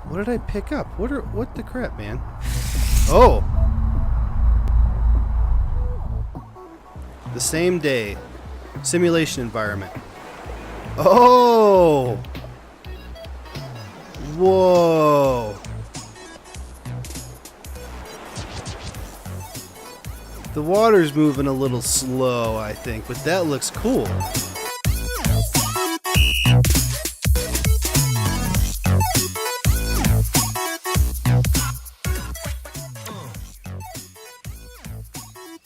What did I pick up? What the crap, man? Oh! The same day. Simulation environment. Oh! Whoa! The water's moving a little slow, I think, but that looks cool.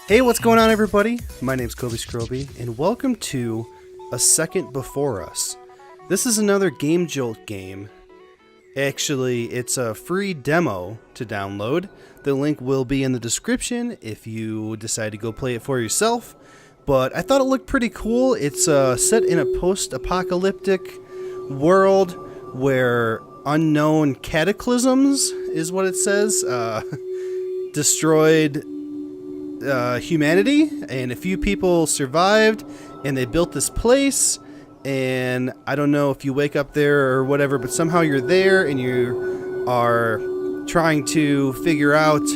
Hey, what's going on, everybody? My name's Kobe Scroby, and welcome to A Second Before Us. This is another Gamejolt game. Actually, it's a free demo to download. The link will be in the description if you decide to go play it for yourself. But I thought it looked pretty cool. It's set in a post-apocalyptic world where unknown cataclysms, is what it says, destroyed humanity, and a few people survived, and they built this place. And I don't know if you wake up there or whatever, but somehow you're there and you are trying to figure out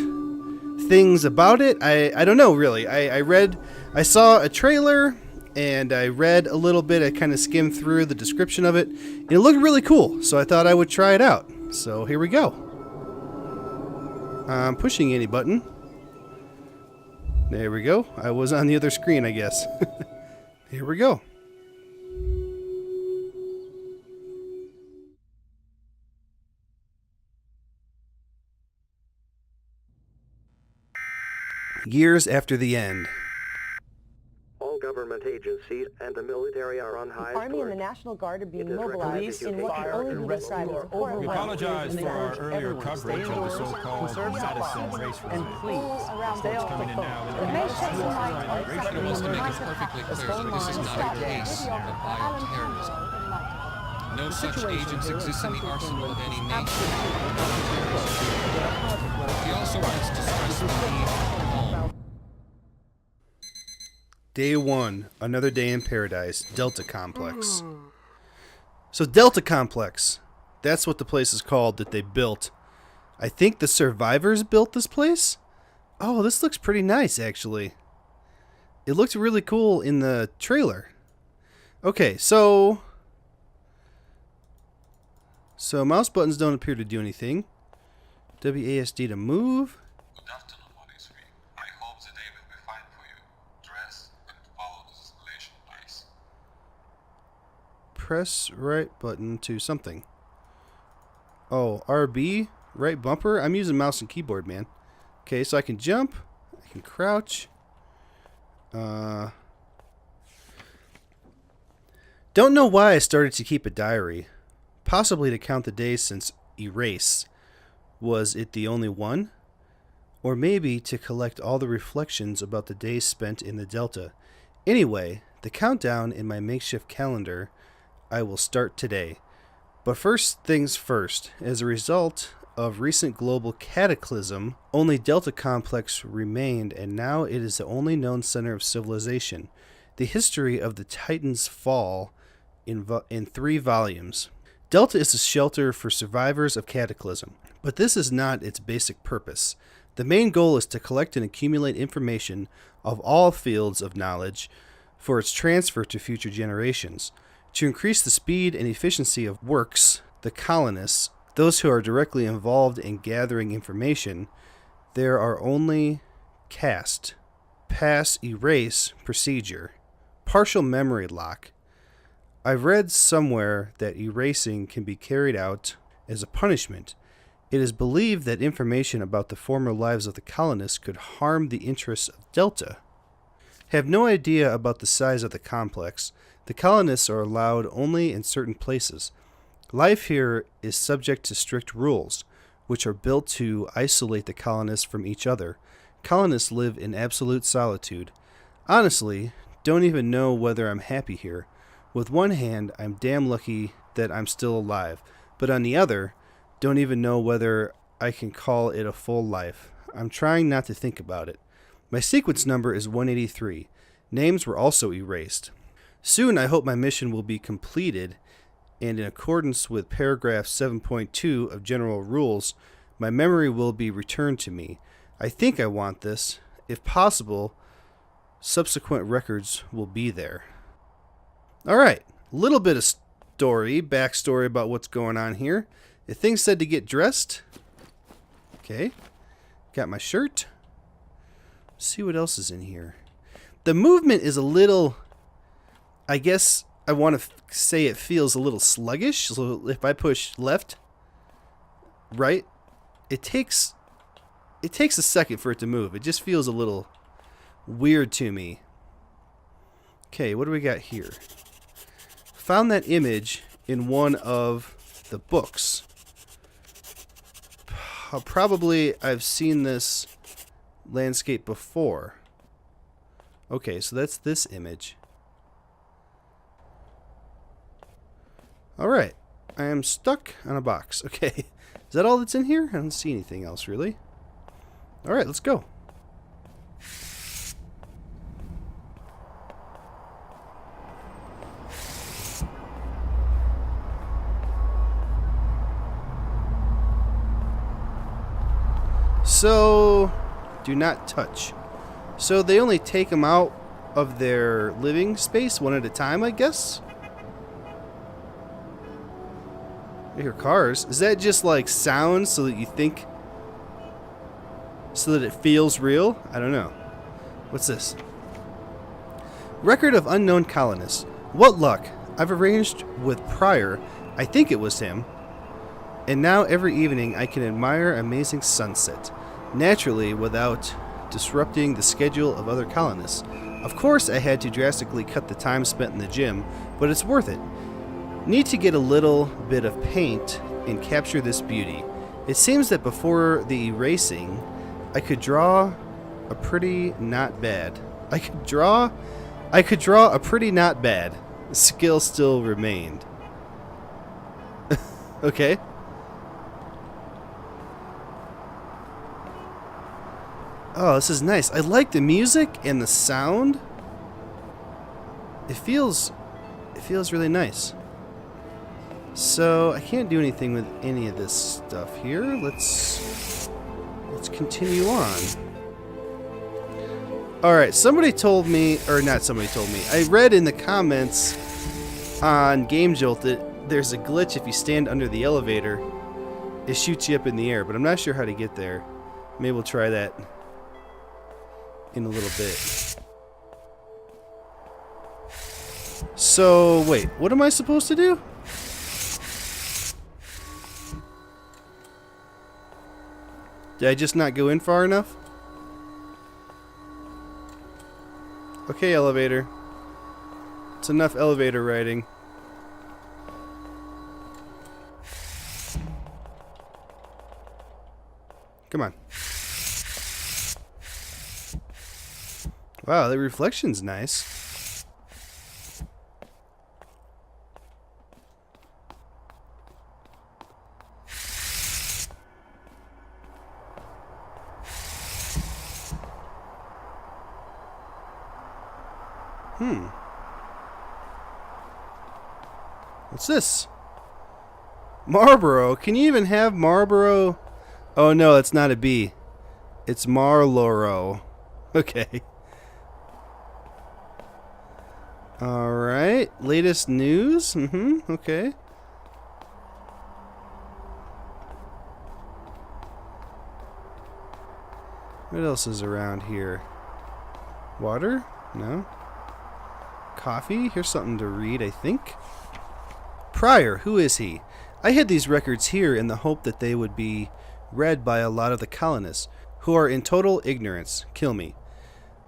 things about it. I don't know, really. I saw a trailer and I read a little bit. I kind of skimmed through the description of it, and it looked really cool, so I thought I would try it out. So here we go. I'm pushing any button. There we go. I was on the other screen, I guess. Here we go. Years after the end. All government agencies and the military are on high The Army and the alert. National Guard are being It is mobilized in what can recommended only you be take described as a horrible We apologize for our earlier coverage of the so-called Madison race and riot. please around Reports coming in now. It may shed some light on Racial something Wants to that make might it have perfectly happened. clear that this is not a case of bioterrorism. No such agents exist in the arsenal of any nation. He also wants to stress the need for calm. Day 1, another day in paradise, Delta Complex. So Delta Complex, that's what the place is called that they built. I think the survivors built this place? Oh, this looks pretty nice, actually. It looked really cool in the trailer. Okay, so mouse buttons don't appear to do anything. WASD to move. Good afternoon, Monitor. I hope the day will be fine for you. Dress and follow the escalation, please. Press right button to something. Oh, RB, right bumper. I'm using mouse and keyboard, man. Okay, so I can jump. I can crouch. Don't know why I started to keep a diary. Possibly to count the days since erase. Was it the only one? Or maybe to collect all the reflections about the days spent in the Delta. Anyway, the countdown in my makeshift calendar, I will start today. But first things first, as a result of recent global cataclysm, only Delta Complex remained, and now it is the only known center of civilization. The history of the Titan's fall in 3 volumes. Delta is a shelter for survivors of cataclysm, but this is not its basic purpose. The main goal is to collect and accumulate information of all fields of knowledge for its transfer to future generations. To increase the speed and efficiency of works, the colonists, those who are directly involved in gathering information, there are only cast, pass, erase procedure, partial memory lock. I've read somewhere that erasing can be carried out as a punishment. It is believed that information about the former lives of the colonists could harm the interests of Delta. Have no idea about the size of the complex. The colonists are allowed only in certain places. Life here is subject to strict rules, which are built to isolate the colonists from each other. Colonists live in absolute solitude. Honestly, don't even know whether I'm happy here. With one hand, I'm damn lucky that I'm still alive, but on the other, don't even know whether I can call it a full life. I'm trying not to think about it. My sequence number is 183. Names were also erased. Soon I hope my mission will be completed and in accordance with paragraph 7.2 of General Rules, my memory will be returned to me. I think I want this. If possible, subsequent records will be there. All right, a little bit of backstory about what's going on here. The thing said to get dressed. Okay, got my shirt. See what else is in here. The movement is a little, I guess I want to say it feels a little sluggish. So if I push left, right, it takes a second for it to move. It just feels a little weird to me. Okay, what do we got here? Found that image in one of the books. Probably I've seen this landscape before. Okay, so that's this image. Alright, I am stuck on a box. Okay, is that all that's in here? I don't see anything else really. Alright, let's go. So, do not touch. So they only take them out of their living space one at a time, I guess? I hear cars. Is that just like sound so that you think, so that it feels real? I don't know. What's this? Record of unknown colonists. What luck. I've arranged with Pryor, I think it was him, and now every evening I can admire amazing sunset, naturally without disrupting the schedule of other colonists. Of course I had to drastically cut the time spent in the gym, but it's worth it. Need to get a little bit of paint and capture this beauty. It seems that before the erasing, I could draw a pretty not bad. I could draw a pretty not bad. Skill still remained. Okay. Oh, this is nice. I like the music and the sound. It feels really nice. So I can't do anything with any of this stuff here. Let's continue on. Alright, somebody told me, or not somebody told me, I read in the comments on Gamejolt that there's a glitch if you stand under the elevator, it shoots you up in the air, but I'm not sure how to get there. Maybe we'll try that in a little bit. So, wait, what am I supposed to do? Did I just not go in far enough? Okay, elevator. It's enough elevator riding. Come on. Wow, the reflection's nice. What's this? Marlboro? Can you even have Marlboro? Oh no, it's not a B. It's Marlboro. Okay. Alright. Latest news? Okay. What else is around here? Water? No. Coffee? Here's something to read, I think. Pryor, who is he? I hid these records here in the hope that they would be read by a lot of the colonists, who are in total ignorance. Kill me.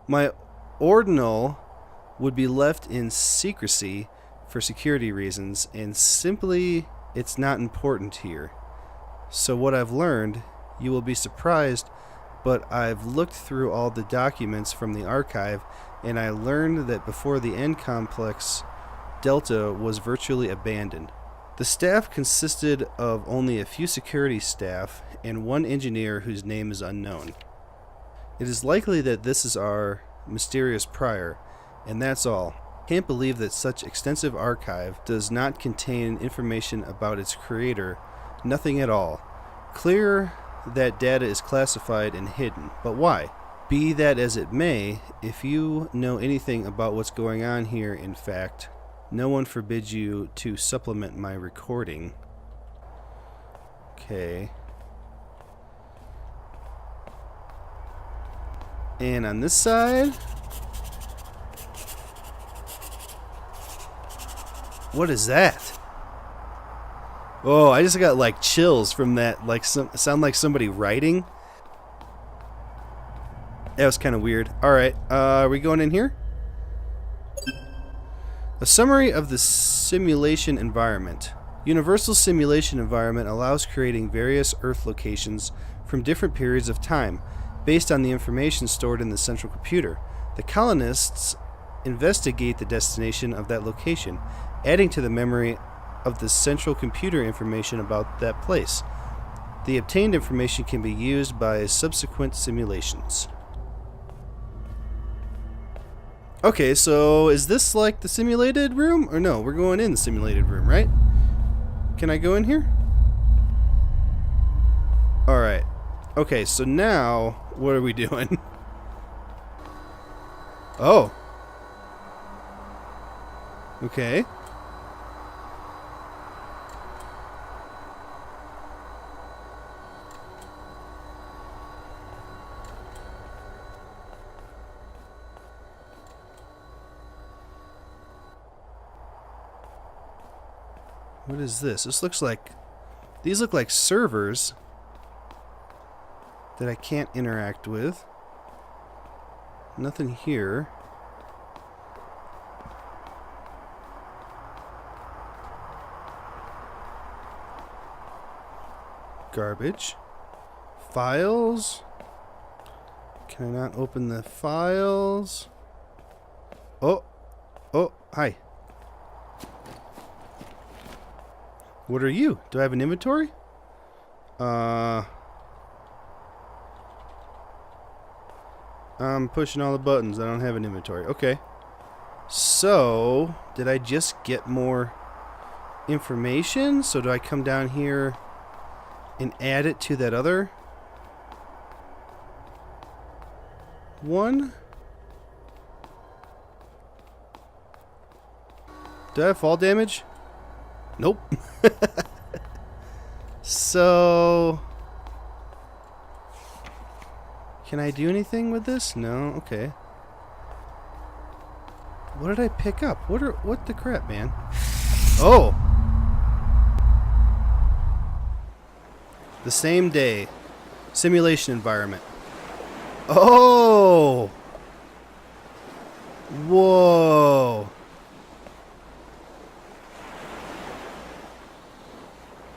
My ordinal would be left in secrecy for security reasons, and simply it's not important here. So what I've learned, you will be surprised, but I've looked through all the documents from the archive, and I learned that before the end complex, Delta was virtually abandoned. The staff consisted of only a few security staff and one engineer whose name is unknown. It is likely that this is our mysterious Pryor, and that's all. Can't believe that such extensive archive does not contain information about its creator. Nothing at all. Clear that data is classified and hidden, but why? Be that as it may, if you know anything about what's going on here, in fact, no one forbids you to supplement my recording. Okay. And on this side, what is that? Oh, I just got like chills from that. Like sound like somebody writing. That was kind of weird. All right, are we going in here? A summary of the simulation environment. Universal simulation environment allows creating various Earth locations from different periods of time, based on the information stored in the central computer. The colonists investigate the destination of that location, adding to the memory of the central computer information about that place. The obtained information can be used by subsequent simulations. Okay, so is this like the simulated room? Or no, we're going in the simulated room, right? Can I go in here? Alright. Okay, so now, what are we doing? Oh. Okay. What is this? This looks like... These look like servers that I can't interact with. Nothing here. Garbage. Files. Can I not open the files? Oh. Oh, hi. What are you? Do I have an inventory? I'm pushing all the buttons. I don't have an inventory. Okay. So, did I just get more information? So do I come down here and add it to that other one? Do I have fall damage? Nope. So, can I do anything with this? No. Okay. What did I pick up? What the crap, man? Oh. The same day. Simulation environment. Oh. Whoa.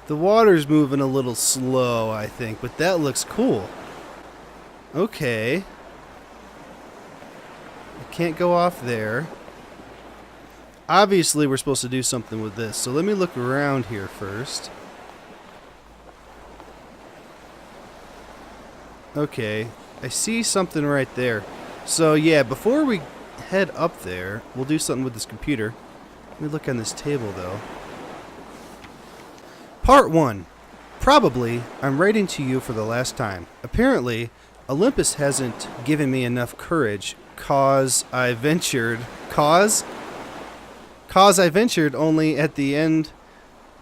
The water's moving a little slow, I think, but that looks cool. Okay. I can't go off there. Obviously, we're supposed to do something with this, so let me look around here first. Okay, I see something right there. So, yeah, before we head up there, we'll do something with this computer. Let me look on this table, though. Part 1. Probably, I'm writing to you for the last time. Apparently, Olympus hasn't given me enough courage, cause I ventured only at the end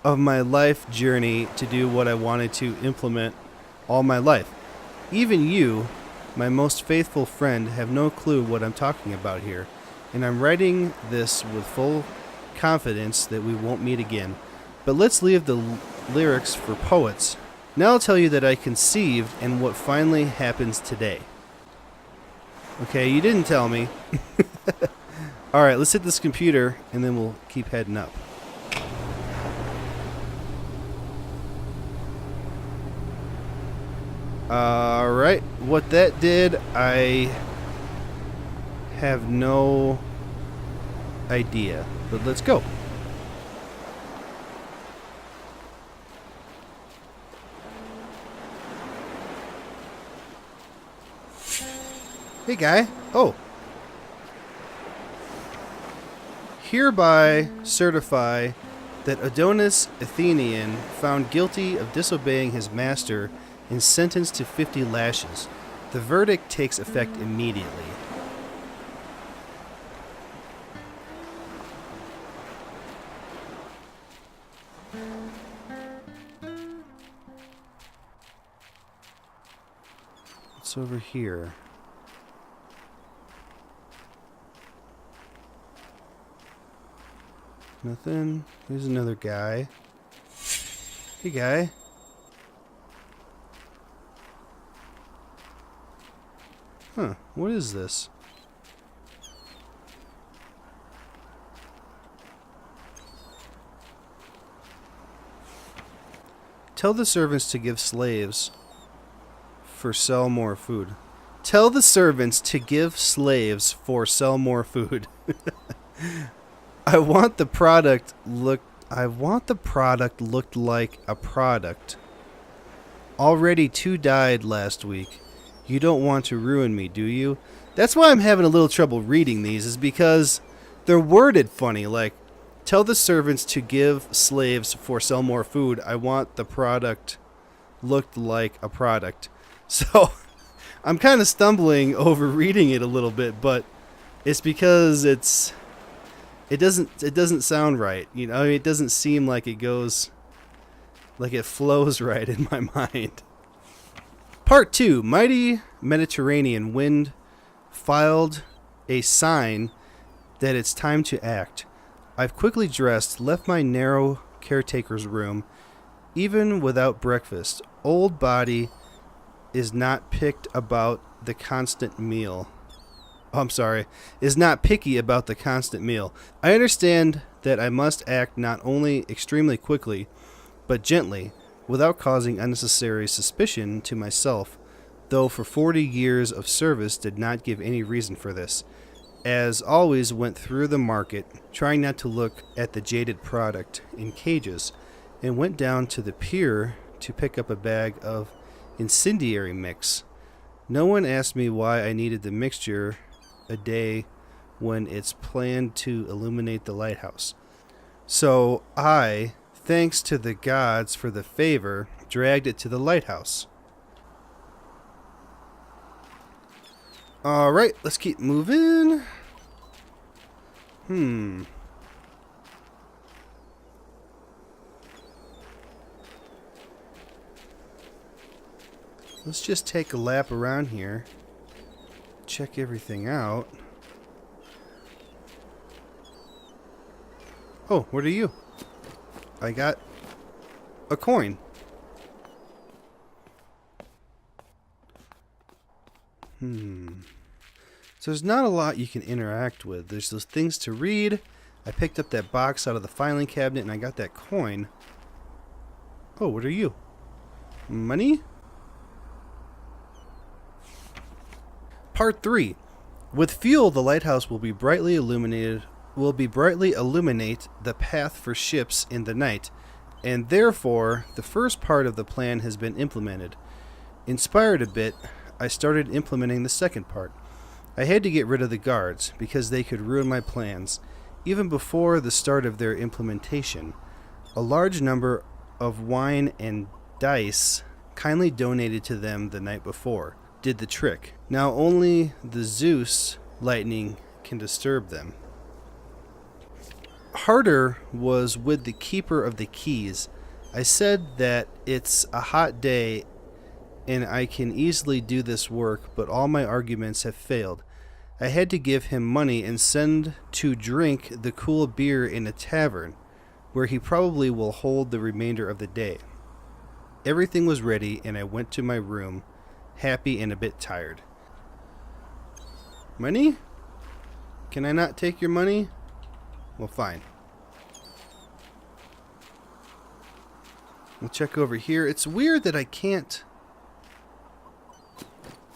of my life journey to do what I wanted to implement all my life. Even you, my most faithful friend, have no clue what I'm talking about here, and I'm writing this with full confidence that we won't meet again. But let's leave the lyrics for poets. Now I'll tell you that I conceived and what finally happens today. Okay, you didn't tell me. Alright, let's hit this computer and then we'll keep heading up. Alright, what that did, I have no idea. But let's go. Hey, guy. Oh. Hereby certify that Adonis Athenian, found guilty of disobeying his master and sentenced to 50 lashes. The verdict takes effect immediately. What's over here? Nothing. There's another guy. Hey, guy. Huh. What is this? Tell the servants to give slaves for sell more food. Tell the servants to give slaves for sell more food. I want the product looked like a product. Already 2 died last week. You don't want to ruin me, do you? That's why I'm having a little trouble reading these, is because they're worded funny, like, tell the servants to give slaves for sell more food. I want the product looked like a product. So I'm kind of stumbling over reading it a little bit, but it's because it doesn't sound right. You know, I mean, it doesn't seem like it goes, like it flows right in my mind. Part 2. Mighty Mediterranean wind filed a sign that it's time to act. I've quickly dressed, left my narrow caretaker's room, even without breakfast. Old body is not picked about the constant meal. Is not picky about the constant meal. I understand that I must act not only extremely quickly, but gently, without causing unnecessary suspicion to myself, though for 40 years of service did not give any reason for this. As always went through the market, trying not to look at the jaded product in cages, and went down to the pier to pick up a bag of incendiary mix. No one asked me why I needed the mixture a day when it's planned to illuminate the lighthouse. So I, thanks to the gods for the favor, dragged it to the lighthouse. Alright, let's keep moving. Let's just take a lap around here. Check everything out. Oh, what are you? I got a coin. So there's not a lot you can interact with. There's those things to read. I picked up that box out of the filing cabinet and I got that coin. Oh, what are you? Money? Part 3. With fuel, the lighthouse will be brightly illuminate the path for ships in the night, and therefore the first part of the plan has been implemented. Inspired a bit, I started implementing the second part. I had to get rid of the guards, because they could ruin my plans, even before the start of their implementation. A large number of wine and dice, kindly donated to them the night before, did the trick. Now only the Zeus lightning can disturb them. Harder was with the keeper of the keys. I said that it's a hot day and I can easily do this work, but all my arguments have failed. I had to give him money and send to drink the cool beer in a tavern, where he probably will hold the remainder of the day. Everything was ready, and I went to my room, happy and a bit tired. Money? Can I not take your money? Well, fine. We'll check over here. It's weird that I can't...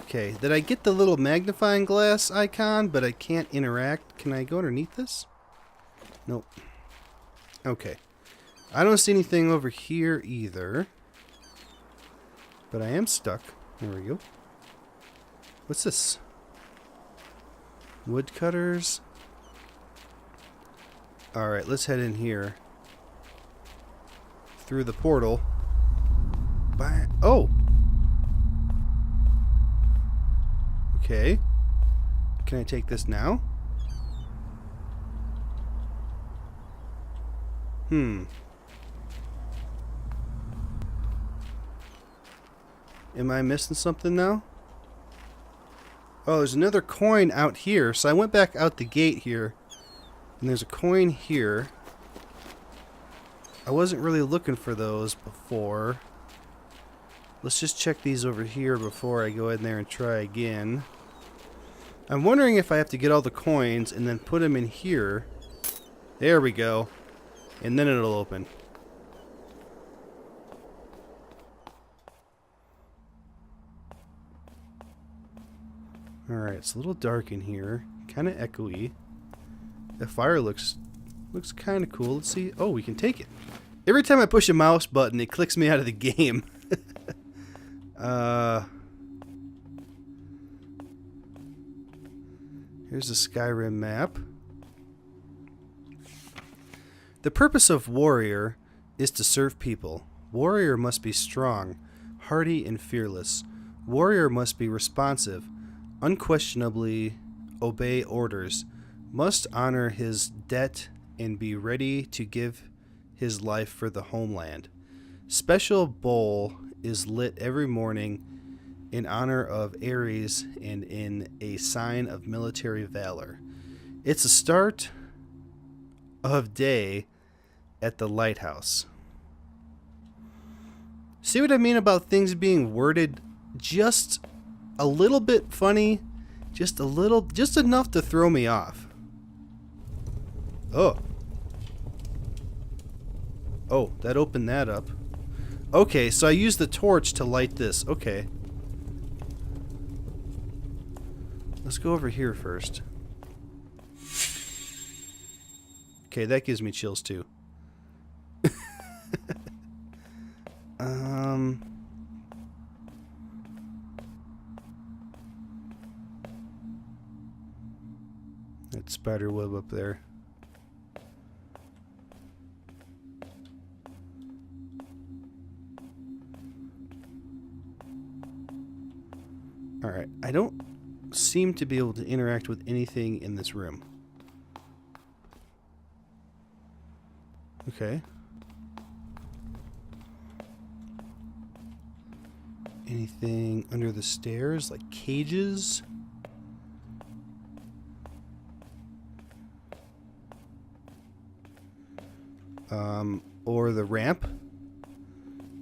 Okay, did I get the little magnifying glass icon, but I can't interact? Can I go underneath this? Nope. Okay. I don't see anything over here either. But I am stuck. There we go. What's this? Woodcutters. Alright, let's head in here. Through the portal. Oh! Okay. Can I take this now? Am I missing something now? Oh, there's another coin out here. So I went back out the gate here. And there's a coin here. I wasn't really looking for those before. Let's just check these over here before I go in there and try again. I'm wondering if I have to get all the coins and then put them in here. There we go. And then it'll open. Alright, it's a little dark in here. Kind of echoey. The fire looks kind of cool. Let's see. Oh, we can take it. Every time I push a mouse button, it clicks me out of the game. Here's a Skyrim map. The purpose of warrior is to serve people. Warrior must be strong, hardy, and fearless. Warrior must be responsive, unquestionably obey orders, must honor his debt, and be ready to give his life for the homeland. Special bowl is lit every morning in honor of Ares and in a sign of military valor. It's a start of day at the lighthouse. See what I mean about things being worded just a little bit funny? Just enough to throw me off. Oh. Oh, that opened that up. Okay, so I used the torch to light this. Okay. Let's go over here first. Okay, that gives me chills too. That spider web up there. Alright, I don't seem to be able to interact with anything in this room. Okay. Anything under the stairs, like cages? Or the ramp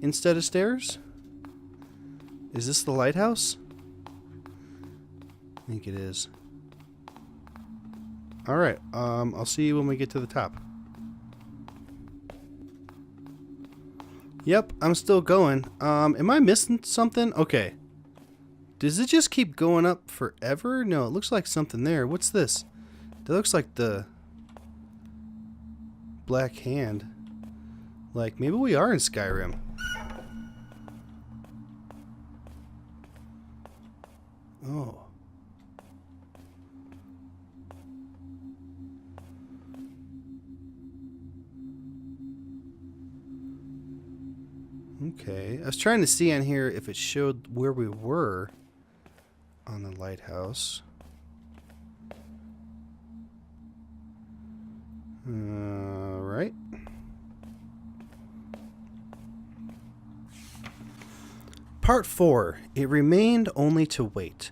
instead of stairs? Is this the lighthouse? I think it is. Alright, I'll see you when we get to the top. Yep, I'm still going. Am I missing something? Okay. Does it just keep going up forever? No, it looks like something there. What's this? That looks like the black hand. Like, maybe we are in Skyrim. Oh. Okay. I was trying to see on here if it showed where we were on the lighthouse. Right. Part 4. It remained only to wait.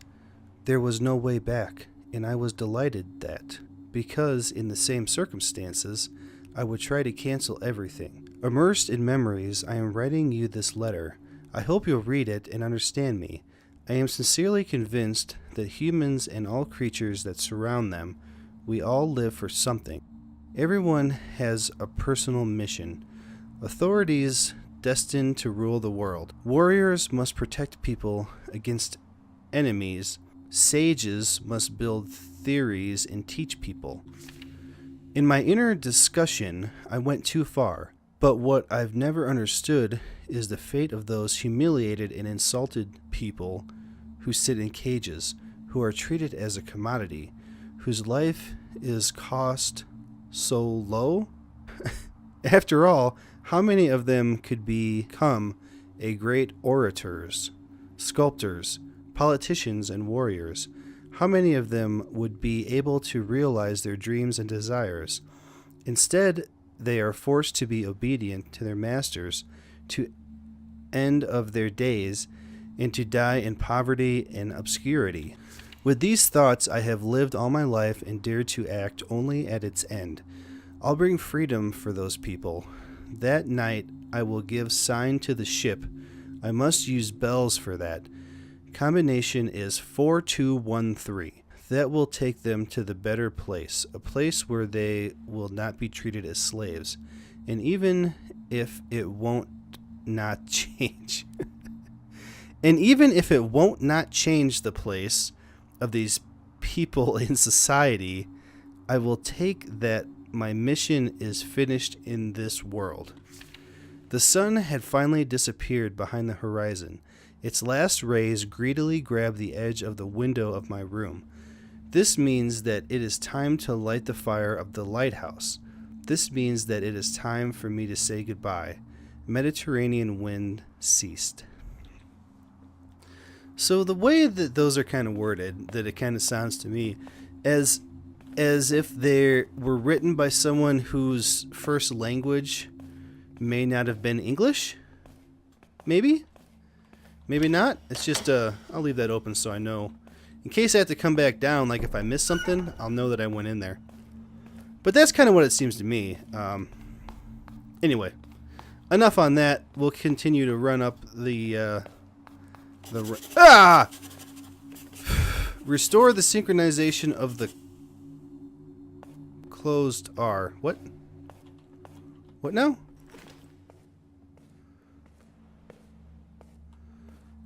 There was no way back, and I was delighted that, because in the same circumstances, I would try to cancel everything. Immersed in memories, I am writing you this letter. I hope you'll read it and understand me. I am sincerely convinced that humans and all creatures that surround them, we all live for something. Everyone has a personal mission. Authorities destined to rule the world. Warriors must protect people against enemies. Sages must build theories and teach people. In my inner discussion, I went too far. But what I've never understood is the fate of those humiliated and insulted people who sit in cages, who are treated as a commodity, whose life is cost so low? After all, how many of them could become a great orators, sculptors, politicians, and warriors? How many of them would be able to realize their dreams and desires? Instead, they are forced to be obedient to their masters to end of their days and to die in poverty and obscurity. With these thoughts, I have lived all my life and dared to act only at its end. I'll bring freedom for those people. That night, I will give sign to the ship. I must use bells for that. Combination is 4213. That will take them to the better place, a place where they will not be treated as slaves. And even if it won't not change, and even if it won't not change the place of these people in society, I will take that my mission is finished in this world. The sun had finally disappeared behind the horizon. Its last rays greedily grabbed the edge of the window of my room. This means that it is time to light the fire of the lighthouse. This means that it is time for me to say goodbye. Mediterranean wind ceased. So the way that those are kind of worded, that it kind of sounds to me as if they were written by someone whose first language may not have been English. Maybe not. It's just I'll leave that open so I know. In case I have to come back down, like if I miss something, I'll know that I went in there. But that's kind of what it seems to me. Anyway, enough on that. We'll continue to run up Restore the synchronization of the closed R. What? What now?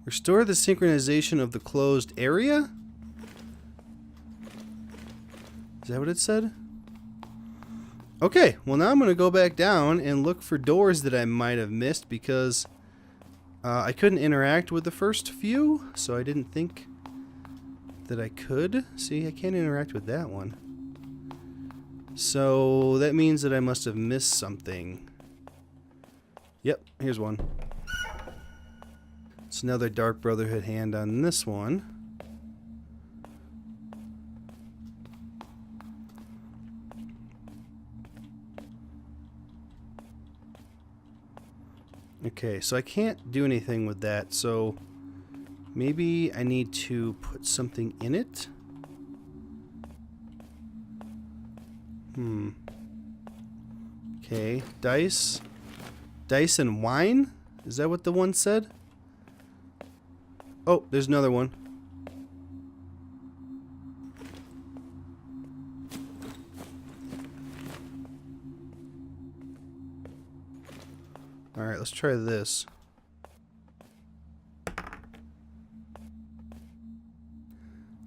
Restore the synchronization of the closed area? Is that what it said? Okay, well now I'm going to go back down and look for doors that I might have missed because I couldn't interact with the first few, so I didn't think that I could. See, I can't interact with that one. So that means that I must have missed something. Yep, here's one. It's another Dark Brotherhood hand on this one. Okay, so I can't do anything with that, so maybe I need to put something in it? Okay, dice. Dice and wine? Is that what the one said? Oh, there's another one. Alright, let's try this.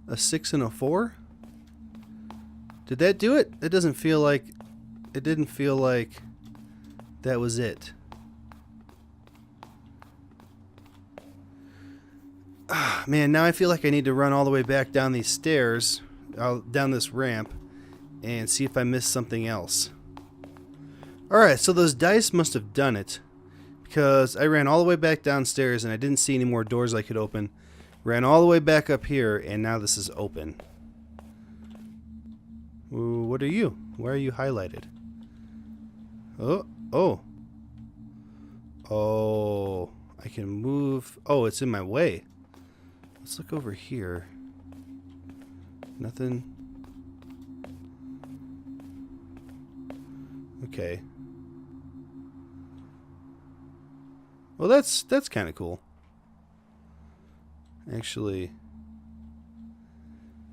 A 6 and a 4? Did that do it? It doesn't feel like... It didn't feel like that was it. Man, now I feel like I need to run all the way back down these stairs, down this ramp, and see if I missed something else. Alright, so those dice must have done it, because I ran all the way back downstairs and I didn't see any more doors I could open. Ran all the way back up here, and now this is open. Ooh, what are you? Why are you highlighted? Oh, I can move. Oh, it's in my way. Let's look over here. Nothing. Okay. Well, that's kind of cool. Actually,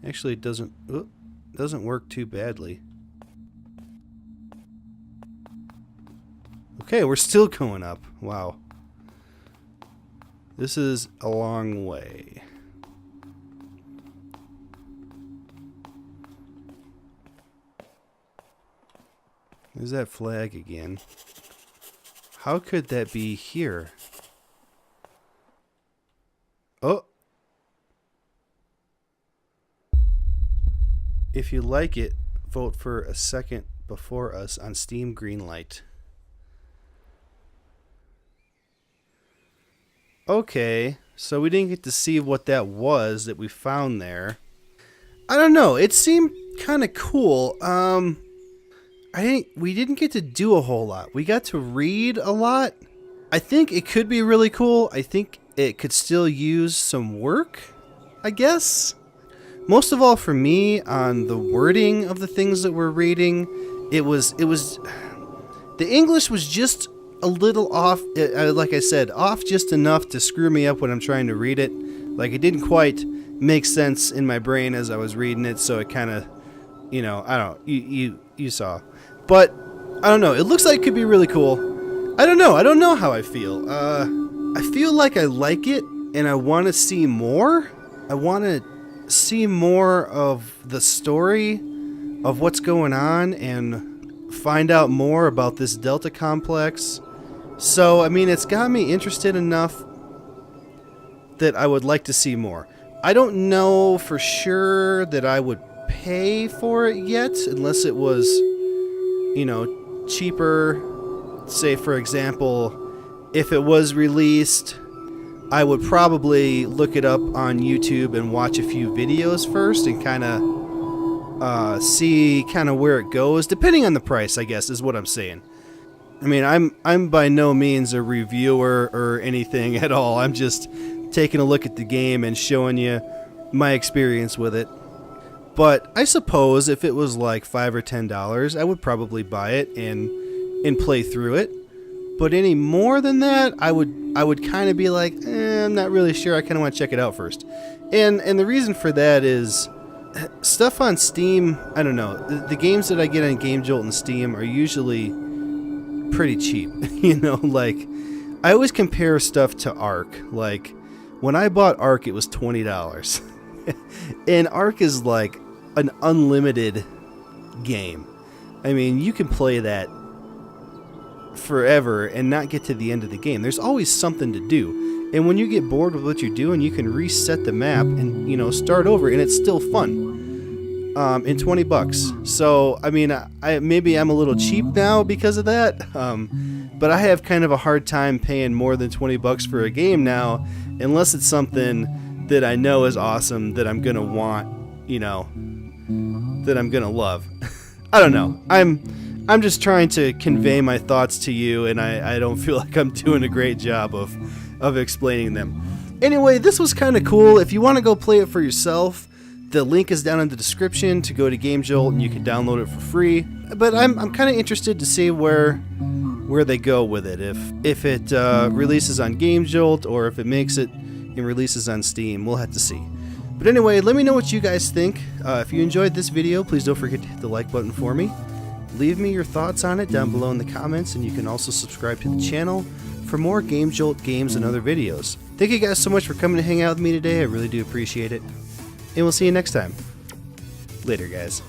it doesn't work too badly. Okay, we're still going up. Wow. This is a long way. There's that flag again. How could that be here? Oh! If you like it, vote for a second before us on Steam Greenlight. Okay, so we didn't get to see what that was that we found there. I don't know. It seemed kind of cool. We didn't get to do a whole lot. We got to read a lot. I think it could be really cool. I think it could still use some work, I guess. Most of all for me, on the wording of the things that we're reading, it was the English was just a little off, like I said, off just enough to screw me up when I'm trying to read it. Like, it didn't quite make sense in my brain as I was reading it, so it kind of, I don't know, you saw. But, I don't know, it looks like it could be really cool. I don't know how I feel. I feel like I like it, and I want to see more. I want to see more of the story of what's going on and find out more about this Delta complex. So, I mean, it's got me interested enough that I would like to see more. I don't know for sure that I would pay for it yet, unless it was, cheaper. Say, for example, if it was released, I would probably look it up on YouTube and watch a few videos first and kind of see kind of where it goes, depending on the price, I guess, is what I'm saying. I mean, I'm by no means a reviewer or anything at all. I'm just taking a look at the game and showing you my experience with it. But I suppose if it was like $5 or $10, I would probably buy it and play through it. But any more than that, I would kind of be like, I'm not really sure. I kind of want to check it out first. And the reason for that is stuff on Steam, I don't know. The games that I get on Gamejolt and Steam are usually pretty cheap. Like, I always compare stuff to Ark. Like, when I bought Ark, it was $20. And Ark is like an unlimited game. I mean, you can play that forever and not get to the end of the game. There's always something to do. And when you get bored with what you're doing, you can reset the map and, start over, and it's still fun. In $20. So, I mean, maybe I'm a little cheap now because of that. But I have kind of a hard time paying more than $20 for a game now, unless it's something that I know is awesome, that I'm going to want, that I'm going to love. I don't know. I'm just trying to convey my thoughts to you, and I don't feel like I'm doing a great job of explaining them. Anyway, this was kind of cool. If you want to go play it for yourself, the link is down in the description to go to Gamejolt, and you can download it for free. But I'm kind of interested to see where they go with it. If it releases on Gamejolt, or if it makes it and releases on Steam. We'll have to see. But anyway, let me know what you guys think. If you enjoyed this video, please don't forget to hit the like button for me. Leave me your thoughts on it down below in the comments, and you can also subscribe to the channel for more Gamejolt games and other videos. Thank you guys so much for coming to hang out with me today. I really do appreciate it. And we'll see you next time. Later, guys.